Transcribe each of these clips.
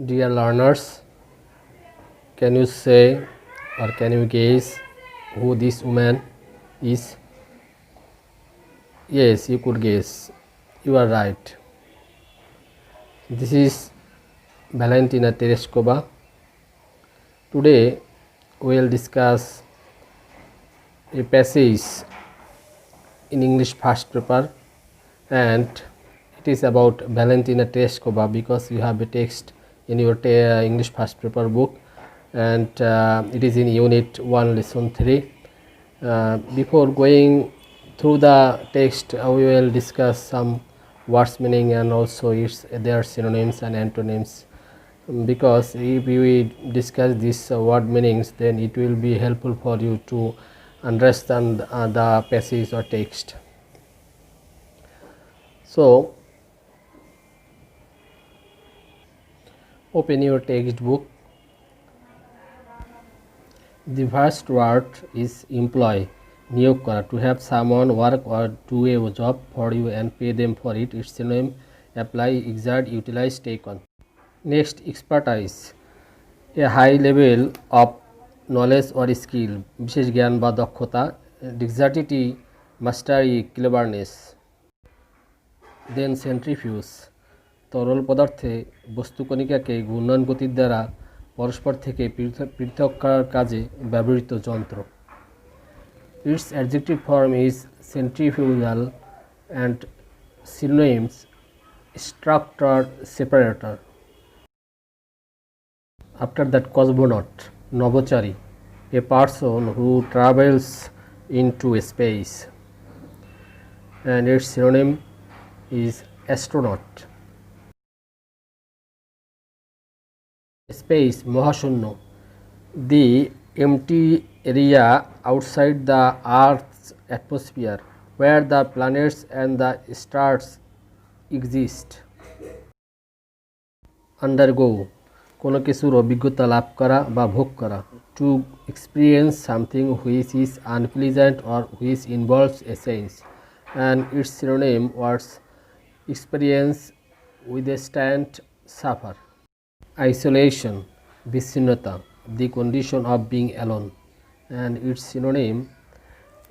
Dear learners, can you say or can you guess who this woman is? Yes, you could guess. You are right. This is Valentina Tereshkova. Today we will discuss a passage in English first paper, and it is about Valentina Tereshkova because you have a text in your English first paper book, and it is in unit 1 lesson 3. Before going through the text, we will discuss some words meaning and also their synonyms and antonyms, because if we discuss these word meanings, then it will be helpful for you to understand the passage or text. So open your textbook. The first word is employ. নিয়োগ করা, to have someone work or do a job for you and pay them for it. Its synonym apply, exert, utilize, take on. Next, expertise, a high level of knowledge or skill, বিশেষ জ্ঞান বা দক্ষতা. Dexterity, mastery, cleverness. Then centrifuge, তরল পদার্থে বস্তুকণিকাকে ঘূর্ণন গতির দ্বারা পরস্পর থেকে পৃথক করার কাজে ব্যবহৃত যন্ত্র. Its adjective form is centrifugal and synonyms structure, separator. After that, cosmonaut, নভোচারী, a person who travels into space, and its synonym is astronaut. Space, মহাশূন্য, the empty area outside the Earth's atmosphere where the planets and the stars exist. Undergo, কোনো কিছুর অভিজ্ঞতা লাভ করা বা ভোগ করা. To experience something which is unpleasant or which involves a change, and its synonym words experience, withstand, suffer. Isolation, বিচ্ছিন্নতা, the condition of being alone, and its synonym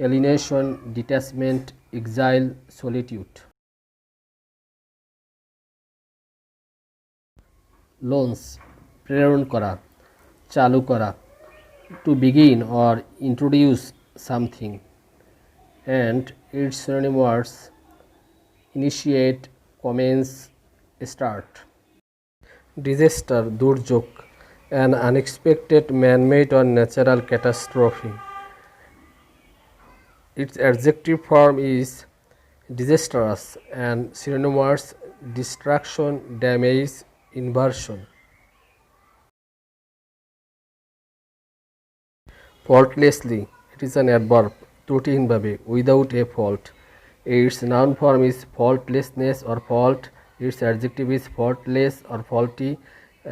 alienation, detachment, exile, solitude. Launch, প্রেরণ করা, চালু করা, to begin or introduce something, and its synonym words initiate, commence, start. Disaster, দুর্যোগ, an unexpected man-made or natural catastrophe. Its adjective form is disastrous and synonym words destruction, damage, inversion. Faultlessly, it is an adverb, ত্রুটিহীনভাবে, without a fault. Its noun form is faultlessness or fault. Its adjective is faultless or faulty,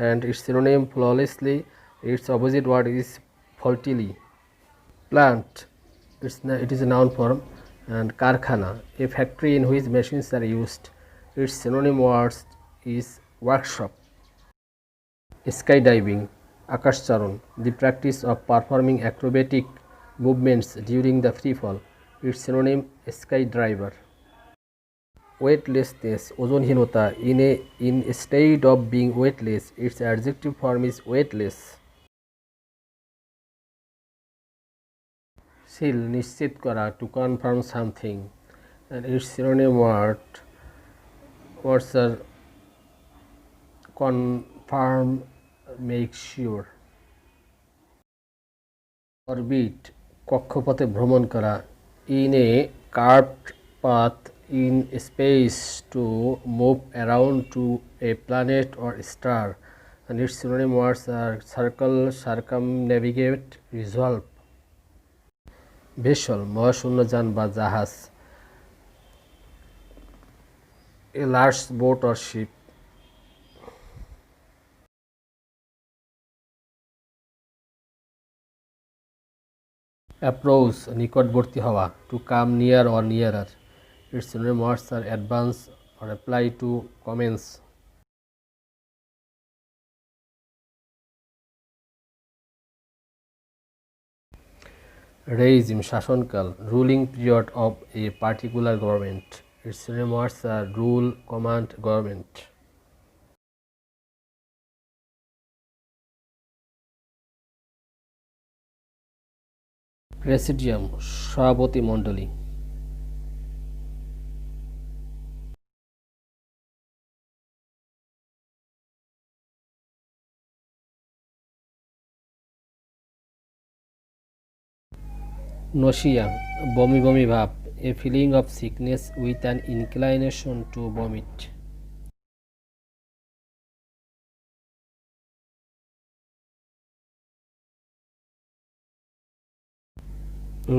and its synonym flawlessly. Its opposite word is faultily. Plant, it is a noun form, and karkhana, a factory in which machines are used. Its synonym words is workshop. Skydiving, akashcharon, the practice of performing acrobatic movements during the free fall. Its synonym skydiver. Weightlessness, ওজনহীনতা, in a state of being weightless. Its adjective form is weightless. Seal, নিশ্চিত করা, to confirm something, and its synonym words are confirm, make sure. Orbit, কক্ষপথে ভ্রমণ করা, in a curved path in space to move around to a planet or star, and its synonym words are circle, circumnavigate, resolve. Vessel, মহাশূন্য যান বা জাহাজ, a large boat or ship. Approach, নিকটবর্তী হওয়া, to come near or nearer. Its synonym words are advance or apply, to commence. Regime শাসনকাল, ruling period of a particular government. Its remarks are rule command government. Presidium সভাপতি মণ্ডলী। Nausea বমি বমি ভাব, a feeling of sickness with an inclination to vomit.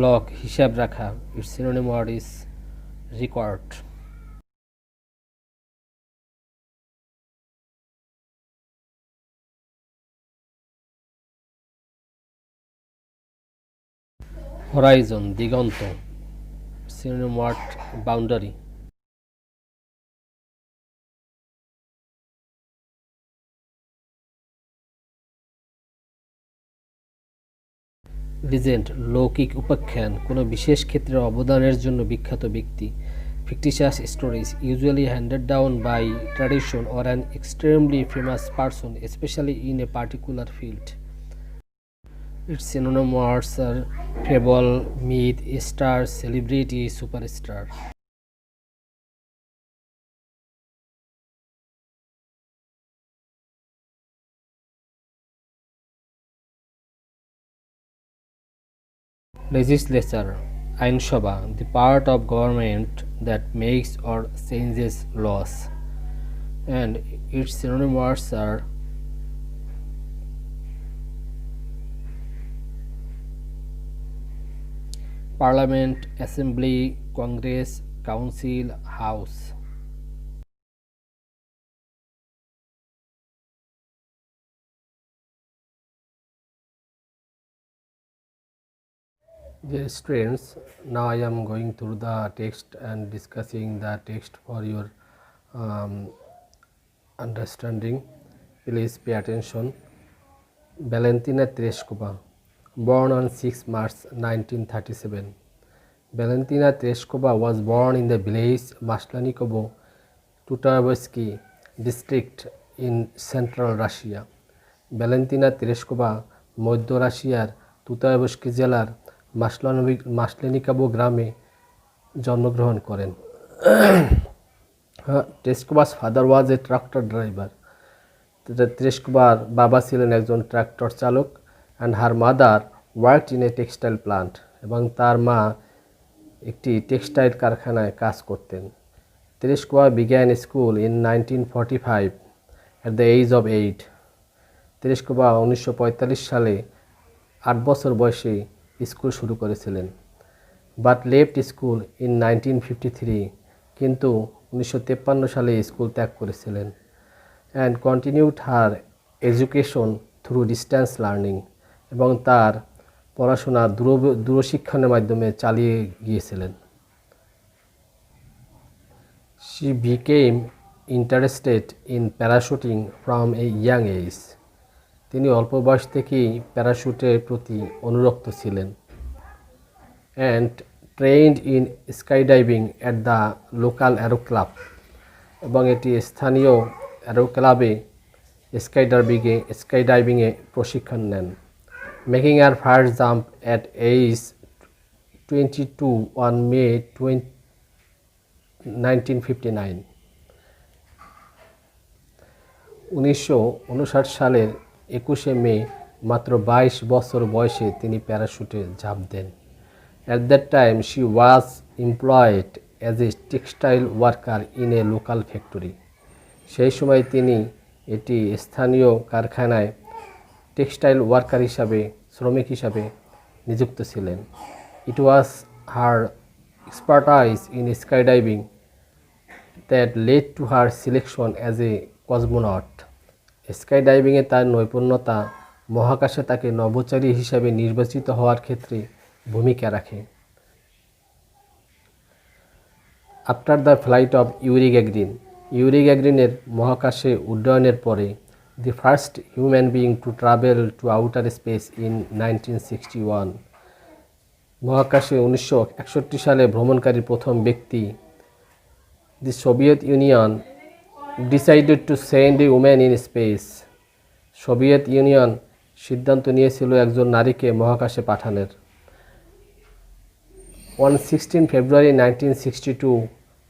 Log হিসাব রাখা, its synonym word is record. Horizon দিগন্ত, synonym word boundary. Legend লৌকিক উপাখ্যান, কোনো বিশেষ ক্ষেত্রে অবদানের জন্য বিখ্যাত ব্যক্তি। Fictitious stories usually handed down by tradition or an extremely famous person, especially in a particular field. Its synonym words are fable, myth, star, celebrity, superstar. Legislature, আইনসভা, the part of government that makes or changes laws. And its synonym words are Parliament, Assembly, Congress, Council, House. Dear students, now I am going through the text and discussing the text for your understanding. Please pay attention. Valentina Tereshkova, born on 6 March 1937. Valentina Tereshkova was born in the village Maslenikovo, Tutaevsky district in central Russia. Valentina Tereshkova মধ্য রাশিয়ার তুতায়েভস্কি জেলার মাসলেনিকাবো গ্রামে জন্মগ্রহণ করেন। Tereshkova's father was a tractor driver. Tereshkovaর বাবা ছিলেন একজন tractor চালক and her mother worked in a textile plant, এবং তার মা একটি টেক্সটাইল কারখানায় কাজ করতেন। Tereshkova began school in 1945 at the age of 8. Tereshkova 1945 সালে 8 বছর বয়সে স্কুল শুরু করেছিলেন। বাট লেফট স্কুল ইন 1953, কিন্তু 1953 সালে স্কুল ত্যাগ করেছিলেন। And continued her education through distance learning, এবং তার পড়াশোনা দূরশিক্ষণের মাধ্যমে চালিয়ে গিয়েছিলেন। She became interested in parachuting from a young age. তিনি অল্প বয়স থেকেই প্যারাশুটের প্রতি অনুরক্ত ছিলেন। And trained in skydiving at the local aero club, এবং এটি স্থানীয় অ্যারো ক্লাবে স্কাইডাইভিংয়ে প্রশিক্ষণ নেন। Making her first jump at age 22 on May 1959। 1959 সালের 21শে মে মাত্র 22 বছর বয়সে তিনি প্যারাশুটে ঝাঁপ দেন। At that time she was employed as a textile worker in a local factory. সেই সময় তিনি এটি স্থানীয় কারখানায় টেক্সটাইল ওয়ার্কার হিসাবে, শ্রমিক হিসাবে নিযুক্ত ছিলেন। It was her expertise in skydiving that led to her selection as a cosmonaut. স্কাইডাইভিংয়ে তার নৈপুণ্যতা মহাকাশে তাকে নভোচারী হিসাবে নির্বাচিত হওয়ার ক্ষেত্রে ভূমিকা রাখে। After the flight of Yuri গ্যাগরিনের মহাকাশে উড্ডয়নের পরে, the first human being to travel to outer space in 1961, মহাকাশে 1961 সালে ভ্রমণকারী প্রথম ব্যক্তি। The Soviet Union decided to send a woman in space. Soviet Union সিদ্ধান্ত নিয়েছিল একজন নারীকে মহাকাশে পাঠানোর। On 16 February 1962,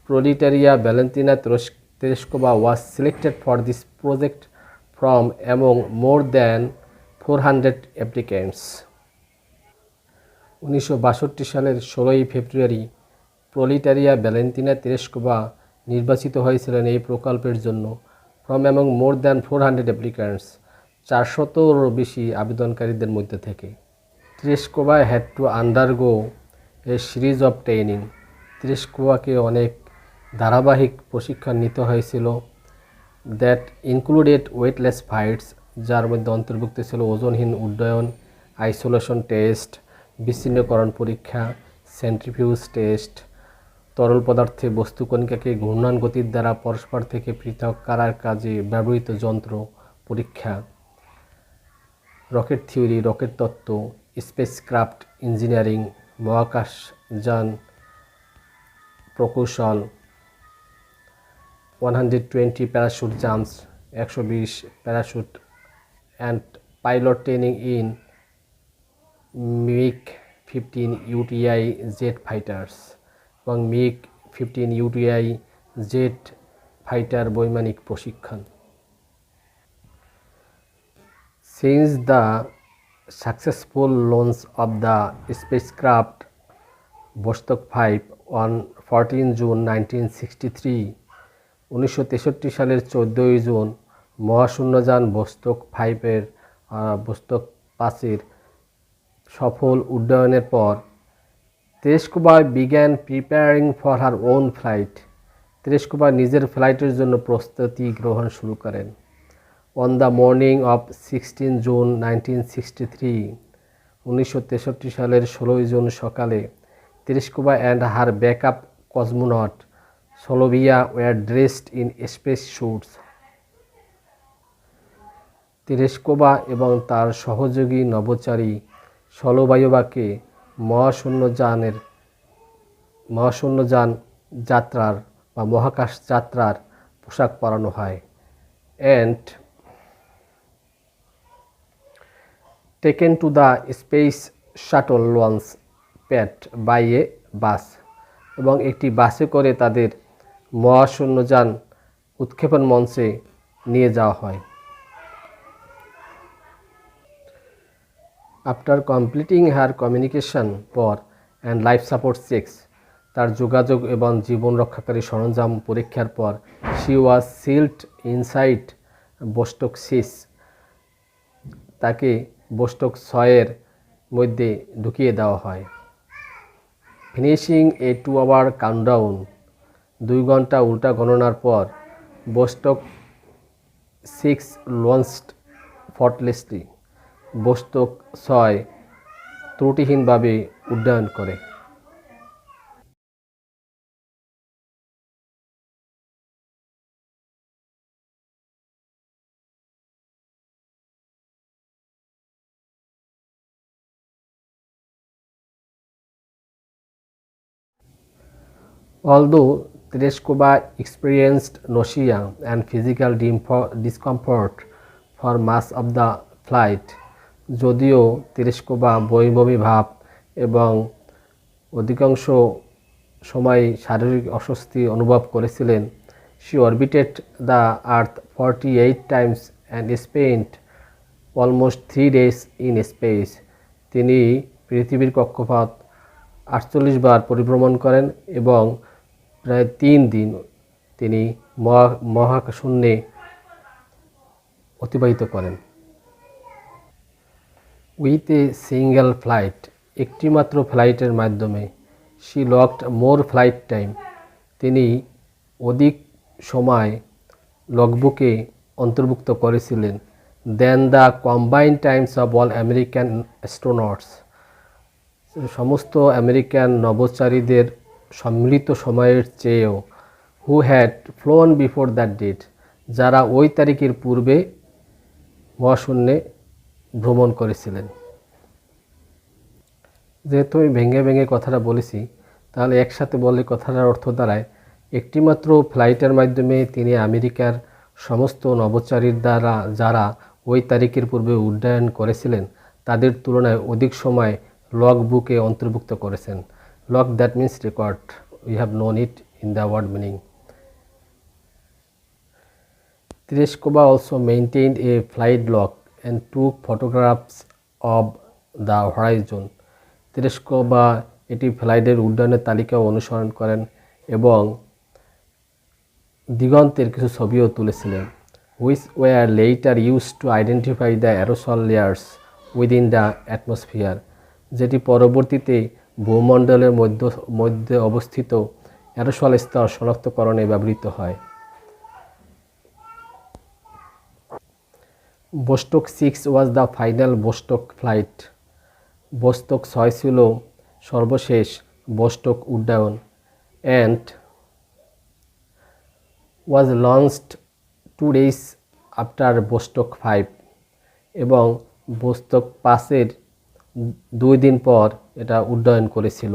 Proletaria Valentina Tereshkova was selected for this project from among more than 400 applicants. 1962 সালের 16 ফেব্রুয়ারি প্রোলিটারিয়া ভ্যালেন্টিনা তেরেস্কোভা নির্বাচিত হয়েছিলেন এই প্রকল্পের জন্য from among more than 400 applicants, 400-রও বেশি আবেদনকারীদের মধ্যে থেকে। Tereshkova had to undergo a series of training. তেরেস্কোভাকে অনেক ধারাবাহিক প্রশিক্ষণ নিতে হয়েছিল। দ্যাট ইনক্লুডেড ওয়েটলেস ফাইটস, যার মধ্যে অন্তর্ভুক্ত ছিল ওজনহীন উড্ডয়ন, আইসোলেশন টেস্ট, বিচ্ছিন্নকরণ পরীক্ষা, সেন্ট্রিফিউজ টেস্ট, তরল পদার্থে বস্তুকণিকাকে ঘূর্ণন গতির দ্বারা পরস্পর থেকে পৃথক করার কাজে ব্যবহৃত যন্ত্র পরীক্ষা, রকেট থিওরি, রকেট তত্ত্ব, স্পেসক্রাফট ইঞ্জিনিয়ারিং, মহাকাশযান প্রকৌশল, 120 parachute jumps, 120 parachute, and pilot training in MiG-15 UTI jet fighters এবং MiG-15 UTI জেট ফাইটার বৈমানিক প্রশিক্ষণ। Since the successful launch of the spacecraft Vostok 5 on 14 June 1963, 1963 সালের 14 জুন মহাশূন্যযান ভোস্তক 5-এর Vostok 5-এর সফল উড্ডয়নের পর Tereshkova began preparing for her own flight. Tereshkova নিজের ফ্লাইটের জন্য প্রস্তুতি গ্রহণ শুরু করেন। On the morning of 16 June 1963, 1963 সালের 16 জুন সকালে Tereshkova and her backup cosmonaut Solovyova were dressed in space suits. Tereshkova এবং তার সহযোগী নভোচারী সোলোভাইয়োভাকে মহাশূন্যযান যাত্রার বা মহাকাশ যাত্রার পোশাক পরানো হয় and taken to the space shuttle launch pad by a bus, এবং একটি বাসে করে তাদের মহাশূন্যযান উৎক্ষেপণ মঞ্চে নিয়ে যাওয়া হয়। আফটার কমপ্লিটিং হার কমিউনিকেশন পর অ্যান্ড লাইফ সাপোর্ট চেকস, তার যোগাযোগ এবং জীবন রক্ষাকারী সরঞ্জাম পরীক্ষার পর শি ওয়াজ সিল্ড ইনসাইড বোস্টক 6, তাকে বোস্টক 6-এর মধ্যে ঢুকিয়ে দেওয়া হয়। ফিনিশিং এ 2 আওয়ার কাউন্টডাউন, 2 ঘন্টা উল্টা গণনার পর বোস্টক 6 লঞ্চড ফর্টলেসলি, বোস্টক 6 ত্রুটিহীনভাবে উড্ডয়ন করে। Although Tereshkova experienced nausea and physical discomfort for much of the flight, যদিও তেরেস্কোভা বমি ভাব এবং অধিকাংশ সময় শারীরিক অস্বস্তি অনুভব করেছিলেন, she orbited the Earth 48 times and spent almost 3 days in space. তিনি পৃথিবীর কক্ষপথ 48 বার পরিভ্রমণ করেন এবং প্রায় 3 দিন তিনি মহাশূন্যে অতিবাহিত করেন। উইথ এ সিঙ্গেল ফ্লাইট, একটি মাত্র ফ্লাইটের মাধ্যমে she logged more flight time, তিনি অধিক সময় লগবুকে অন্তর্ভুক্ত করেছিলেন than the combined times of all American astronauts, সমস্ত আমেরিকান নভোচারীদের সম্মিলিত সময়ের চেয়েও, who had flown before that date, যারা ওই তারিখের পূর্বে মহাশূন্যে ভ্রমণ করেছিলেন। যেহেতু আমি ভেঙে ভেঙে কথাটা বলেছি, তাহলে একসাথে বললে কথাটার অর্থ দাঁড়ায় একটিমাত্র ফ্লাইটের মাধ্যমে তিনি আমেরিকার সমস্ত নভোচারীর দ্বারা যারা ওই তারিখের পূর্বে উড্ডয়ন করেছিলেন তাদের তুলনায় অধিক সময় লগ বুকে অন্তর্ভুক্ত করেছেন। Log that means record, we have known it in the word meaning. Tereshkova also maintained a flight log and took photographs of the horizon. Tereshkova এটি ফ্লাইটের উড্ডয়নের তালিকাও অনুসরণ করেন এবং দিগন্তের কিছু ছবিও তুলেছিলেন, which were later used to identify the aerosol layers within the atmosphere, যেটি পরবর্তীতে ভূমণ্ডলের মধ্যে অবস্থিত অ্যারোসল স্তর শনাক্তকরণে ব্যবহৃত হয়। Vostok 6 was the final Vostok flight. Vostok 6 ছিল সর্বশেষ vostok উড্ডয়ন and was launched 2 days after Vostok 5 এবং vostok 5-এর 2 দিন পর এটা উড্ডয়ন করেছিল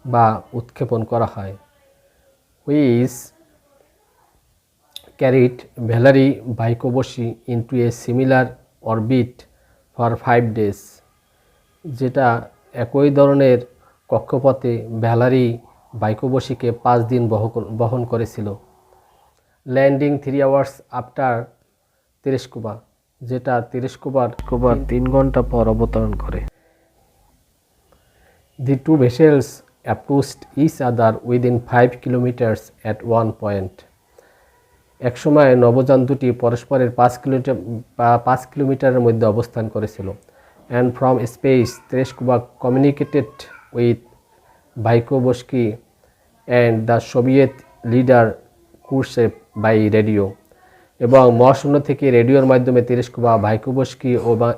বা উৎক্ষেপণ করা হয়। which carried Valery Vykovsky into a similar orbit for 5 days, যেটা একই ধরনের কক্ষপথে ভ্যালারি ভাইকোভস্কিকে 5 দিন বহন করেছিল। ল্যান্ডিং 3 hours after তেরেস্কোভা, যেটা তেরেস্কোভার 3 ঘন্টা পর অবতরণ করে। The two vessels approached each other within 5 kilometers at one point. একসময় নভোযান দুটি পরস্পরের 5 কিলোমিটারের মধ্যে অবস্থান করেছিল। And from space, Tereshkova communicated with Vykovsky and the Soviet leader Khrushchev by radio. এবং মহাশূন্য থেকে রেডিওর মাধ্যমে তেরেস্কোভা ভাইকোভস্কি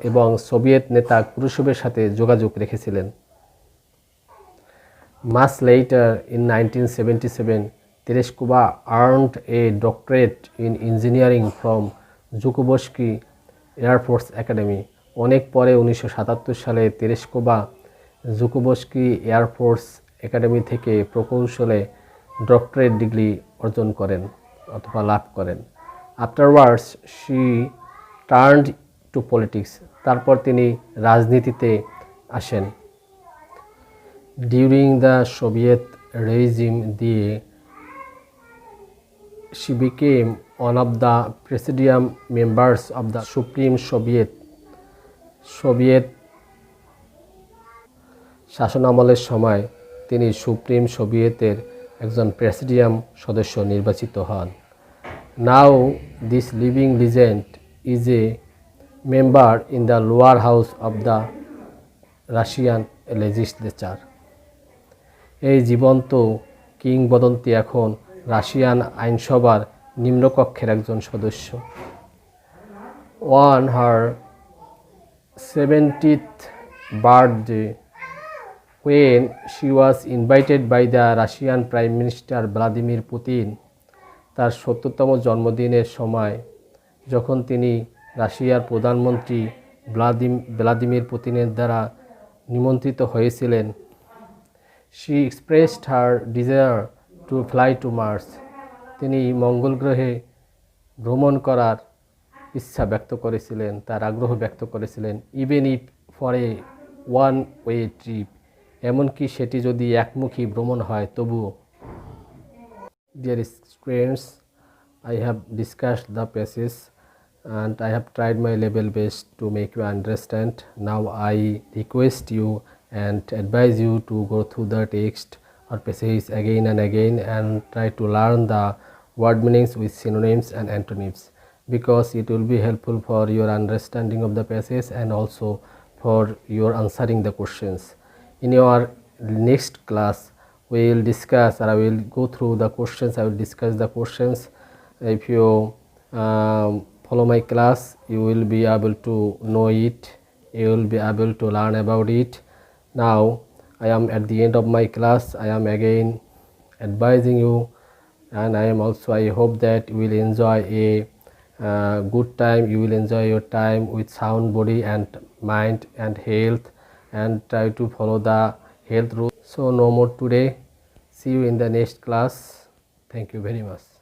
এবং সোভিয়েত নেতা ক্রুশেভের সাথে যোগাযোগ রেখেছিলেন। Much later in 1977, Tereshkova earned a doctorate in engineering from Zhukovsky Air Force Academy. অনেক পরে 1977 সালে তেরেস্কোভা জুকোভস্কি এয়ারফোর্স একাডেমি থেকে প্রকৌশলে ডক্টরেট ডিগ্রি অর্জন করেন অথবা লাভ করেন। Afterwards, she turned to politics. তারপর তিনি রাজনীতিতে আসেন। During the Soviet regime, she became one of the presidium members of the Supreme Soviet শাসনামলের সময় তিনি সুপ্রিম সোভিয়েতের একজন প্রেসিডিয়াম সদস্য নির্বাচিত হন। Now this living legend is a member in the lower house of the Russian legislature. এই জীবন্ত কিংবদন্তি এখন রাশিয়ান আইনসভার নিম্নকক্ষের একজন সদস্য। On her 70th birthday, when she was invited by the Russian Prime Minister Vladimir Putin, তার 70তম জন্মদিনের সময় যখন তিনি রাশিয়ার প্রধানমন্ত্রী ভ্লাদিমির পুতিনের দ্বারা নিমন্ত্রিত হয়েছিলেন, she expressed her desire to fly to Mars. তিনি মঙ্গল গ্রহে ভ্রমণ করার ইচ্ছা ব্যক্ত করেছিলেন, তার আগ্রহ ব্যক্ত করেছিলেন, even if for a one-way trip, এমনকি সেটি যদি একমুখী ভ্রমণ হয় তবুও। Dear students, I have discussed the passage and I have tried my level best to make you understand. Now I request you and advise you to go through the text or passage again and again and try to learn the word meanings with synonyms and antonyms, because it will be helpful for your understanding of the passage and also for your answering the questions. In your next class, we will discuss, or I will go through the questions. I will discuss the questions. If you follow my class, you will be able to know it, you will be able to learn about it. Now I am at the end of my class. I am again advising you, and I hope that you will enjoy a good time. You will enjoy your time with sound body and mind and health and try to follow the health rules. So no more today. See you in the next class. Thank you very much.